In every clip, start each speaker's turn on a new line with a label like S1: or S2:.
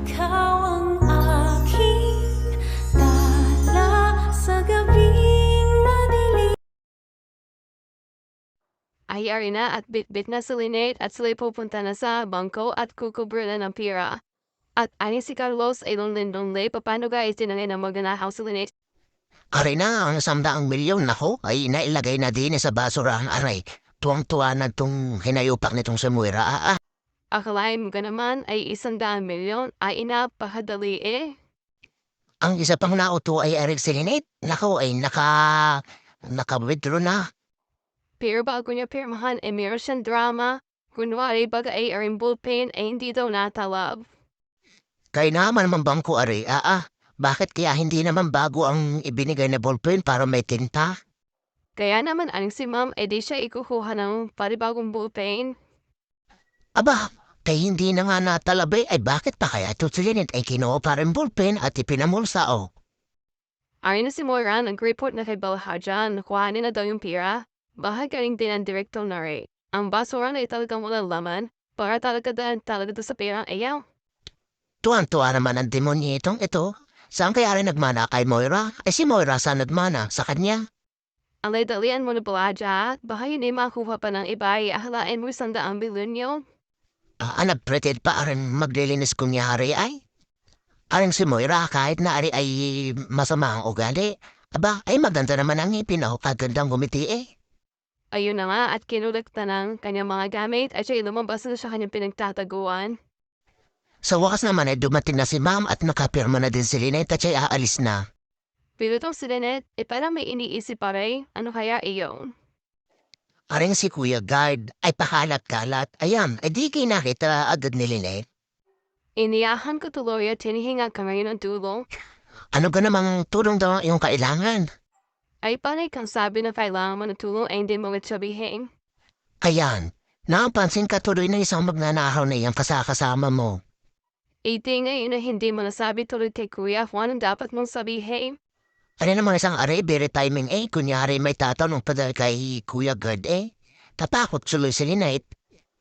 S1: Ikaw ang aking tala sa gabing madilim.
S2: Ay Arina at bitbit na si Lynette at sila'y pupunta na sa bangko at kukubra na ng pira. At ani si Carlos ay lonlin-lonlay paano guys tinangay na magnanahaw si Lynette.
S3: Aray na, ang 100 milyon nako ay nailagay na din sa basurahan aray. Tuwang-tuwa na itong hinayupak nitong si Moira.
S2: Akalain mo ka naman ay 100 milyon ay inapakadali eh.
S3: Ang isa pang nauto ay Eric Selinate. Nako ay naka-withdraw na.
S2: Pero bago niya pirmahan ay meron siyang drama. Kunwari baga ay aring bullpen ay hindi daw natalab.
S3: Kaya naman man bangko aray. Bakit kaya hindi naman bago ang ibinigay na ballpen para may tinta?
S2: Kaya naman aning si ma'am ay di siya ikukuha ng paribagong bullpen.
S3: Aba, kaya hindi na nga natalabi ay bakit pa kaya ito si Selinate ay kinuha pa rin ballpen at ipinamulsa o?
S2: Ayon na si Moira, nag-report na kay Balhaja na kuhanin na daw yung pira. Bahagaling din ang direktor na rin. Ang basura na talagang walang laman para talaga sa pera ayaw.
S3: Tuwan-tuwa naman ang demonyetong ito. Saan kaya rin nagmana kay Moira? Ay si Moira saan nagmana? Sa kanya?
S2: Ang dalian mo na Balhaja, baka yun ay makuha pa ng iba ay ahalain mo 100 milyon yun.
S3: Nagpretend pa rin maglilinis kunyari ay? Aring si Moira kahit na ari ay masama ang ugali. Aba, ay maganda naman ang ngipin o kagandang gumiti eh.
S2: Ayun na nga at kinulekta ng kanyang mga gamit at siya lumabas na sa kanyang pinagtataguan.
S3: Sa wakas naman ay dumating na si Ma'am at nakapirma na din si Lynette at siya'y aalis na.
S2: Pero itong si Lynette, parang may iniisip pa rin. Ano kaya iyon?
S3: Aring si Kuya Guard ay pakalat-kalat. Ayan, ay di kinakita agad ni Lynette.
S2: Iniyahan ko tuloy at tinihinga ka ngayon ng tulong.
S3: Ano ka namang tulong daw ang iyong kailangan?
S2: Ay panay kang sabi na kailangan mo ng tulong ay hindi mo sabihin.
S3: Ayan, napansin ka tuloy ng isang magnanakaw na iyang kasakasama mo.
S2: Iti ngayon na hindi mo nasabi tuloy kay Kuya Juan ang dapat mong sabihin.
S3: Ano namang isang aray, very timing eh. Kunyari may tatanong pa dahil kay Kuya Gerd eh. Tatakot suloy si Lynette.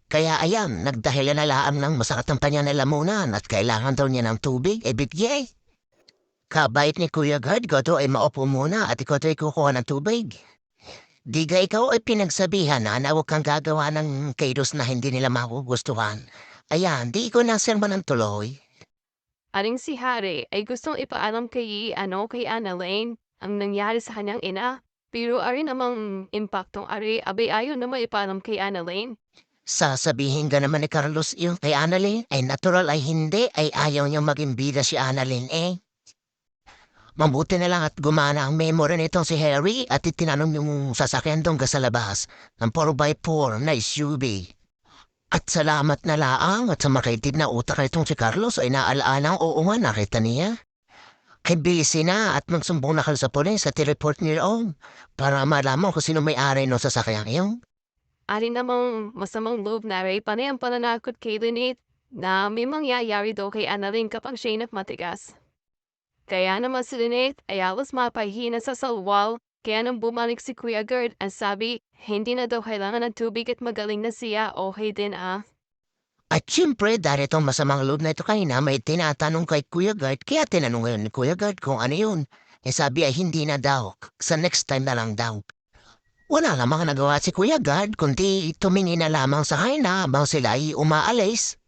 S3: Kaya ayan, nagdahilan na laang ng masakit ang kanya na lamunan at kailangan daw niya ng tubig, bigay. Kabait ni Kuya Gerd, goto ay maupo muna at ikaw ay kukuha ng tubig. Diga ikaw ay pinagsabihan na huwag kang gagawa ng kairos na hindi nila makugustuhan. Ayan, di ko na sermon ng tuloy.
S2: Aring si Harry ay gustong ipaalam kay Annalyn ang nangyari sa kanyang ina. Pero ari namang impaktong ari abay ayaw na maipaalam kay Annalyn.
S3: Sasabihin ka naman ni Carlos yung kay Annalyn, ay natural ay hindi, ay ayaw niyang maging bida si Annalyn eh. Mabuti na lang at gumana ang memory nitong si Harry at itinanong yung sasakyan doon sa labas ng 4x4 na SUV. At salamat na laang at sa makitid na utak itong si Carlos ay naalalang oo nga nakita niya. Ay bilisin na at magsumbong na kayo sa polis at i-report niyo roon para malaman kung sino may-ari ng sasakyan iyon.
S2: Ari namang masamang loob na rin panay ang pananakot kay Lynette na may mangyayari daw kay Annalyn kapag siya'y matigas. Kaya naman si Lynette ay alas mapahina sa salwal kaya nang bumalik si Kuya Gerd ang sabi hindi na daw kailangan ng tubig at magaling na siya okay din ah.
S3: At siyempre dahil itong masamang loob na ito kanina may tinatanong kay Kuya Gard kaya tinanong ngayon ni Kuya Gard kung ano yun. Sabi ay hindi na daw, sa next time na lang daw. Wala lamang nagawa si Kuya Gard kundi tumingin na lamang sa kanya habang sila ay umaalis.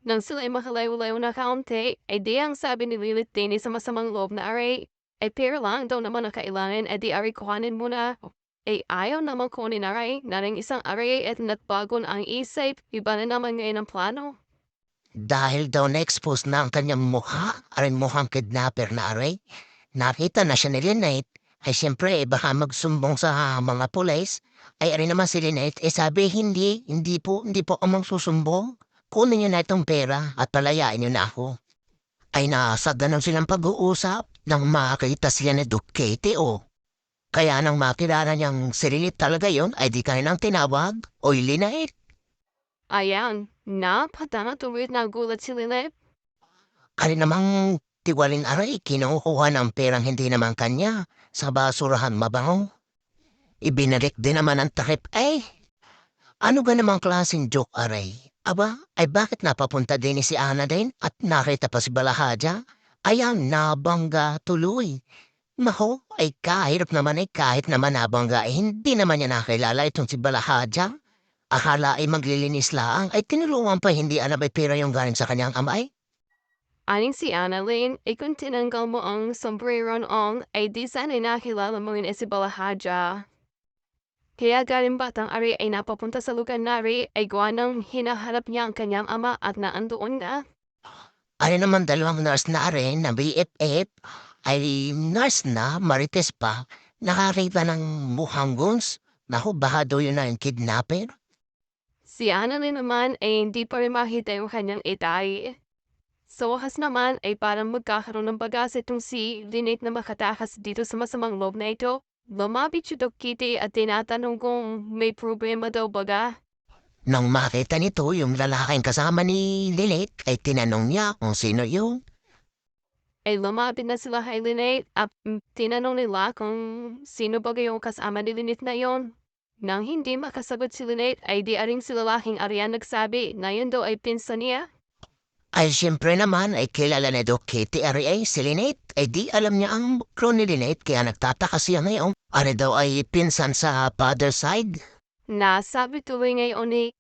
S2: Nang sila'y makalayo-layo na kaunti, ay di ang sabi ni Lilith din sa masamang loob na aray. Ay pero lang daw naman na kailangan ay di aray kuhanin muna. Ay ayaw naman kunin aray, naring isang aray at natbagon ang isip, iba na naman ngayon ang plano.
S3: Dahil daw na-expose na ang kanyang mukha, aring mukhang kidnapper na aray. Nakita na siya ni Lynette, ay siyempre baka magsumbong sa mga pulis. Ay aring naman si Lynette, sabi hindi po amang susumbong. Kunin niyo na itong pera at palayain niyo na ako. Ay nasagdan silang pag-uusap nang makita sila ni Ducati o. Kaya nang makilala niyang sirilit talaga yon ay di kanilang tinawag o Lynette.
S2: Ayan, napadama tuwid na gulat si Lilith.
S3: Kali namang tiwalin aray kinukuha ng perang hindi naman kanya sa basurahan mabango. Ibinalik din naman ang takip ay. Ano ga namang klaseng joke aray? Aba, ay bakit napapunta din si Ana din at nakita pa si Balahadja? Ayan, nabangga tuloy. Naho, ay kahit naman nabangga, hindi naman niya nakilala itong si Balahadja. Akala ay maglilinis laang, ay tinulungan pa hindi alam ay pera yung galing sa kanyang amay.
S2: Aning si Annalyn, kung tinanggal mo ang sombrero noong, ay di sana nakilala mo yun si Balahadja. Kaya galing batang ari ay napapunta sa lugar nari ay gawa ng hinahanap niya ang kanyang ama at naandoon na.
S3: Ay naman dalawang nurse na rin na BFF, ay nurse na, marites pa, nakarita ng mukhang guns. Naku, baka daw yun na yung kidnapper.
S2: Si Annalyn naman ay hindi pa rin makita yung kanyang itay. Sa wakas naman ay parang magkakaroon ng bagas itong si Lynette na makatakas dito sa masamang loob na ito. Lumapit si Doc Kitty at tinatanong kung may problema daw baga.
S3: Nang makita nito yung lalaking kasama ni Lilith, ay tinanong niya kung sino yun.
S2: Ay lumapit na sila kay Lynette at tinanong nila kung sino ba yung kasama ni Lynette na yon. Nang hindi makasagot si Lynette ay di aring si lalaking Arian nagsabi na yun daw ay pinsan niya.
S3: Ay siyempre naman ay kilala ni Doc Kitty R.A. si Lynette, ay di alam niya ang crew ni Lynette kaya nagtataka siya ngayon. Ano daw ay pinsan sa father side?
S2: Nasabi tuloy ngayon ni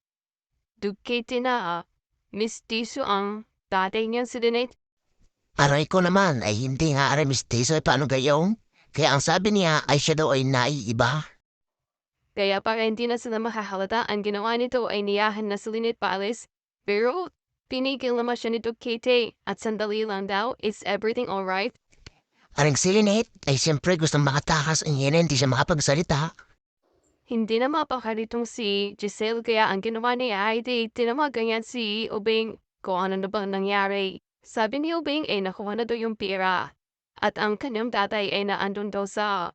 S2: Ducati na mistiso ang tatay niya si Lynette.
S3: Aray ko naman ay hindi nga aray mistiso ay paano gayon? Kaya ang sabi niya ay siya daw ay naiiba.
S2: Kaya para hindi na sila makahalata, ang ginawa nito ay niyahan na si Lynette paalis. Pero pinigil naman siya ni Ducati at sandali lang daw, is everything alright?
S3: Aring si Lynette ay siyempre gustong makatakas ang yan hindi siya makapagsalita.
S2: Hindi na mapakaritong si Giselle kaya ang ginawa niya ay di tinamagan niya si Ubing kung ano na bang nangyari. Sabi ni Ubing ay nakuha na daw yung pera at ang kanyang tatay ay naandun daw sa.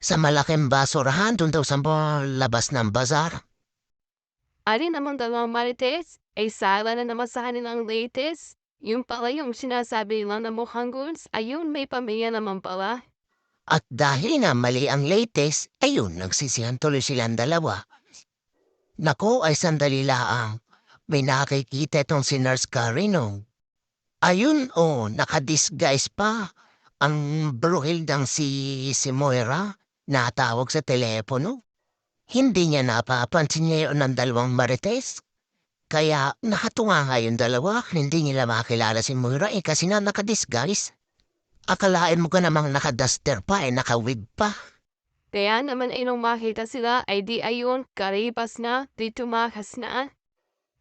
S3: Sa malaking basurahan doon daw sa labas ng bazar.
S2: Ari namang dalawang marites ay sala na naman sa kanilang latest. Yung pala yung sinasabi lang na mukhang goods, ayun may pamilya naman pala.
S3: At dahil na mali ang latest, ayun nagsisihan tuloy silang dalawa. Nako ay sandali laang. May nakikita itong si Nurse Carino. Ayun nakadisguise pa. Ang bruhildang si Moira natawag sa telepono. Hindi niya napapansin niya yun ng dalawang marites. Kaya nakatunga nga yung dalawa, hindi nila makilala si Moira kasi na nakadisguise. Akalain mo ka namang nakaduster pa nakawig pa.
S2: Kaya naman ay nung makita sila ay di ayun, karipas na, di tumakas na.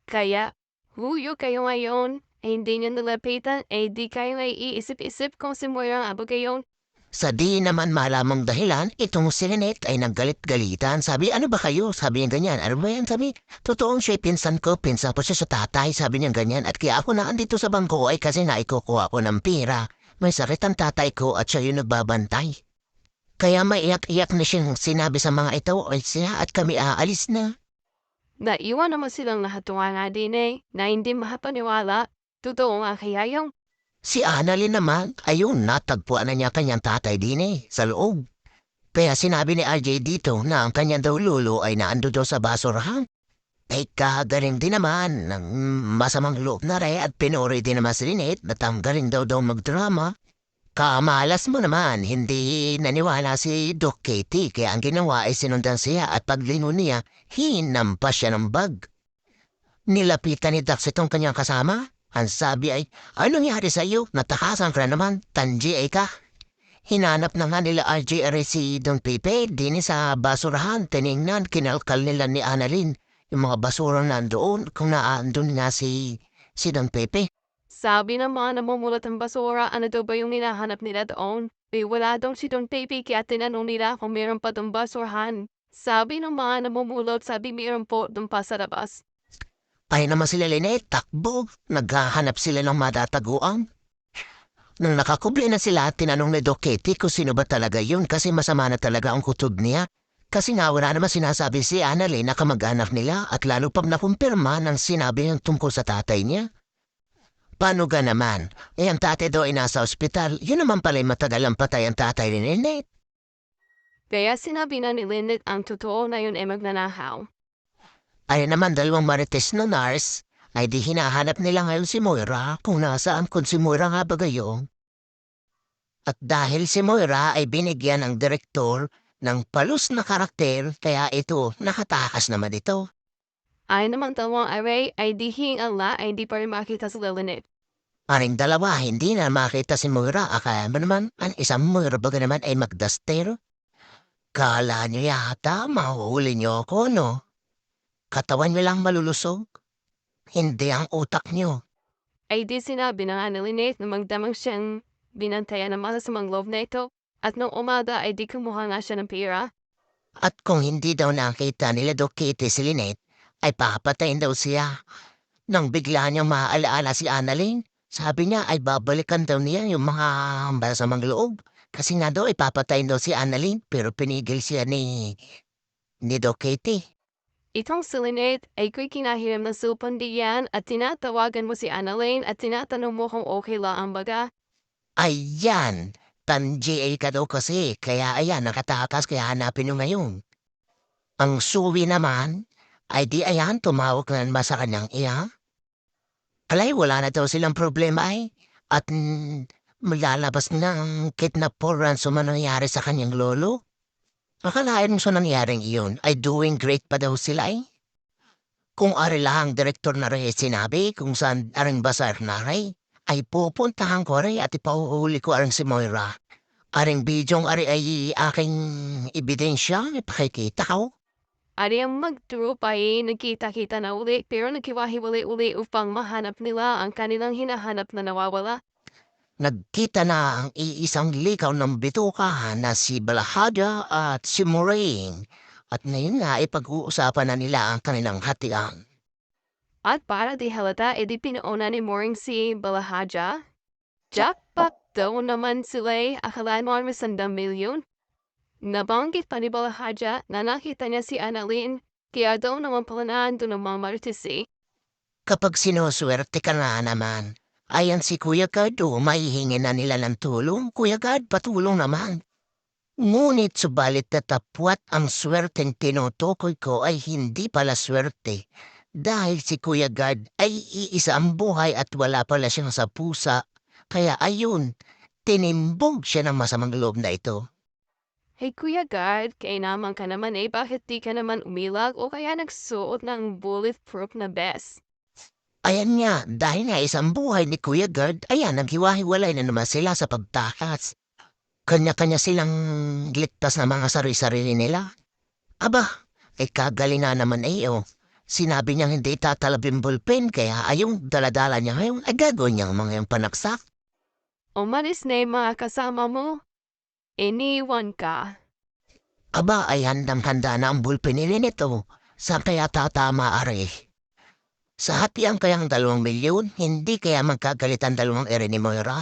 S2: Kaya, huyo kayo ngayon, ay hindi niyo nalapitan, ay di kayo ay iisip-isip kung si Moira ang abo kayo.
S3: Sa di naman malamang dahilan, itong si Lynette ay naggalit-galitan. Sabi, ano ba kayo? Sabi niya ganyan. Ano ba yan? Sabi, totoong siya pinsan ko. Pinsan po siya sa tatay. Sabi niya ganyan. At kaya ako naandito sa bangko ay kasi naikukuha ko ng pera. May sakit ang tatay ko at siya yung nagbabantay. Kaya maiyak-iyak na siyang sinabi sa mga ito ay siya at kami aalis na.
S2: Naiwan naman silang nahatunga nga din na hindi mahapaniwala. Totoo nga kaya yung.
S3: Si Annalyn naman, ayun, natagpuan na niya kanyang tatay din sa loob. Kaya sinabi ni RJ dito na ang kanyang daw lulo ay naando daw sa basurahan. Ay kagaling din naman ng masamang loob na rin at pinuri din naman si Lynette na tanggaling daw magdrama. Kamalas mo naman, hindi naniwala si Doc Katie kaya ang ginawa ay sinundan siya at paglino niya, hinampas siya ng bag. Nilapitan ni Dax itong kanyang kasama. Ang sabi ay, ano nangyari sa iyo? Natakasan ka na naman, tanji ay ka. Hinanap na nga nila RJ si Don Pepe, din sa basurahan, tinignan, kinalkal nila ni Annalyn. Yung mga basura nandoon kung naandun nga si Don Pepe.
S2: Sabi ng mga namumulat ng basura, ano daw ba yung hinahanap nila doon? Wala daw si Don Pepe kaya tinanong nila kung meron pa doon basurahan. Sabi ng mga namumulot, sabi meron po doon pa sa labas.
S3: Ay naman sila Lynette, takbo. Naghahanap sila ng madataguan. Nung nakakubli na sila, tinanong ni Doc Katie kung sino ba talaga yun kasi masama na talaga ang kutob niya. Kasi nga wala naman sinasabi si Annalyn na kamag-anak nila at lalo pang nakumpirma ng sinabi niyang tungkol sa tatay niya. Paano ga naman? Ang tatay daw ay nasa ospital. Yun naman pala'y matagal ang patay ang tatay ni Lynette.
S2: Kaya sinabi na ni Lynette ang totoo na yun ay magnanahaw.
S3: Ay naman dalawang marites na nurse, ay di hinahanap nila ngayon si Moira kung nasaan kung si Moira nga ba gayon. At dahil si Moira ay binigyan ng direktor ng palus na karakter, kaya ito nakatakas naman ito.
S2: Ay namang dalawang aray ay di ala ay di pa rin makita sa lilinit.
S3: Aring dalawa, hindi na makita si Moira. Akala mo naman, ang isang Moira baga naman ay magdastero. Kala niyo yata, mahuhuli niyo ako, no? Katawan niyo lang malulusog. Hindi ang utak niyo.
S2: Ay di sinabi ng Annalyn na magdamang siyang binantayan ng masasamang loob na ito. At nung umaga ay di kumuha nga siya ng pera.
S3: At kung hindi daw nakita nila Doc Kitty si Lynette, ay papatayin daw siya. Nang bigla niyang maaalaala si Annalyn, sabi niya ay babalikan daw niya yung mga masamang loob. Kasi nga daw ay papatayin daw si Annalyn, pero pinigil siya ni Doc Kitty.
S2: Itong si Lynette ay ko'y kinahiram ng supandiyan at tinatawagan mo si Annalyn at tinatanong mo kung okay lang ang baga.
S3: Ayan, tan-GA ka daw kasi, kaya ayan, nakatakas kaya hanapin nyo ngayon. Ang suwi naman, ay di ayan, tumawag na naman sa kanyang iya. Alay, wala na daw silang problema ay, at malalabas na ang kidnap for ransom na nangyari sa kanyang lolo. Akalain mo sa nangyaring iyon, ay doing great pa daw sila ay. Kung ari lang direktor na rin sinabi kung saan aring basar na rin, ay pupuntahan ko rin at ipauhuli ko aring si Moira. Aring bidyong ari ay aking ebidensya, ipakikita ko.
S2: Ari ang mag-true pa nagkita-kita na uli pero nagkiwahiwalay-uli upang mahanap nila ang kanilang hinahanap na nawawala.
S3: Nagkita na ang iisang likaw ng bituka na si Balahada at si Moraine. At ngayon nga ipag-uusapan na nila ang kanilang hatian.
S2: At para di halata, edi pinuuna ni Moring si Balahaja. Jackpot daw naman sila'y akalaan mo ang 100 milyon. Nabanggit pa ni Balahaja na nakita niya si Annalyn, kaya daw naman pala doon ang mga martisi.
S3: Kapag sinuswerte ka na naman, ayan si Kuya Gad mahihingi na nila ng tulong. Kuya Gad, patulong naman. Ngunit subalit natapwat ang swerteng tinutukoy ko ay hindi pala swerte. Dahil si Kuya Gad ay iisa ang buhay at wala pala siyang sa pusa. Kaya ayun, tinimbog siya ng masamang loob na ito.
S2: Hey Kuya Guard, kaya naman ka naman bakit di ka naman umilag o kaya nagsuot ng bulletproof na vest?
S3: Ayan nga, dahil nga isang buhay ni Kuya Gard, ayan, naghiwa-hiwalay na naman sila sa pagtakas. Kanya-kanya silang ligtas na mga sarili-sarili nila. Aba, kagaling na naman oh. Sinabi niyang hindi tatalabing bulpen, kaya ayong daladala niya ngayon ay gagawin niyang mga yung panaksak.
S2: Umalis na yung mga kasama mo. Iniwan ka.
S3: Aba, ay handang-handa na ang bulpen ni Linito. Saan kaya tatama, are? Sa hati ang kayang 2 milyon, hindi kaya magkagalitan 2 ere ni Moira?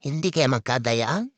S3: Hindi kaya magkadayaan?